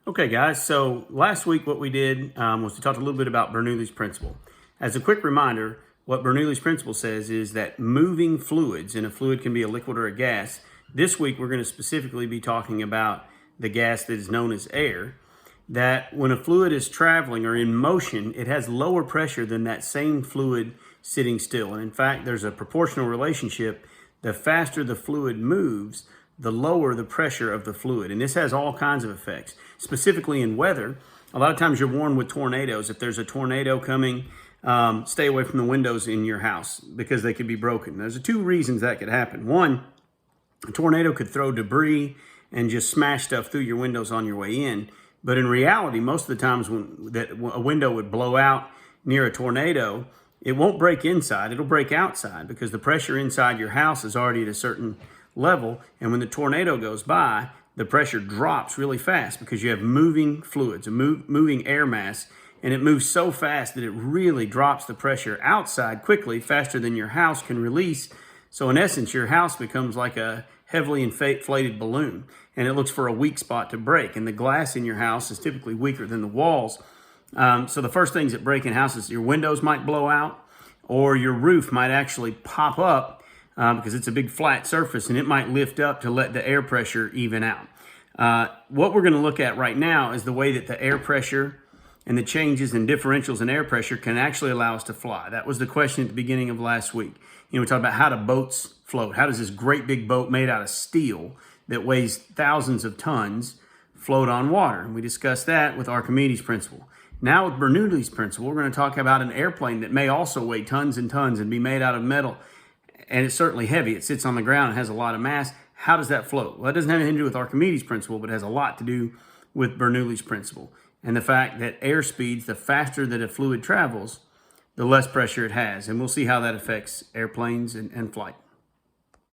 Okay, guys, so last week what we did was to talk a little bit about Bernoulli's principle. As a quick reminder, what Bernoulli's principle says is that moving fluids, and a fluid can be a liquid or a gas, this week we're going to specifically be talking about the gas that is known as air, that when a fluid is traveling or in motion, it has lower pressure than that same fluid sitting still. And in fact, there's a proportional relationship. The faster the fluid moves, the lower the pressure of the fluid. And this has all kinds of effects. Specifically in weather, a lot of times you're warned with tornadoes. If there's a tornado coming, stay away from the windows in your house because they could be broken. There's two reasons that could happen. One, a tornado could throw debris and just smash stuff through your windows on your way in. But in reality, most of the times when a window would blow out near a tornado, it won't break inside, it'll break outside because the pressure inside your house is already at a certain level. And when the tornado goes by, the pressure drops really fast because you have moving fluids, a moving air mass, and it moves so fast that it really drops the pressure outside quickly, faster than your house can release. So in essence, your house becomes like a heavily inflated balloon, and it looks for a weak spot to break. And the glass in your house is typically weaker than the walls. So the first things that break in houses, your windows might blow out, or your roof might actually pop up because it's a big flat surface, and it might lift up to let the air pressure even out. What we're going to look at right now is the way that the air pressure and the changes in differentials in air pressure can actually allow us to fly. That was the question at the beginning of last week. We talked about how do boats float. How does this great big boat made out of steel that weighs thousands of tons float on water? And we discussed that with Archimedes' principle. Now with Bernoulli's principle, we're going to talk about an airplane that may also weigh tons and tons and be made out of metal. And it's certainly heavy. It sits on the ground and has a lot of mass. How does that float? Well, it doesn't have anything to do with Archimedes' principle, but it has a lot to do with Bernoulli's principle. And the fact that air speeds, the faster that a fluid travels, the less pressure it has. And we'll see how that affects airplanes and flight.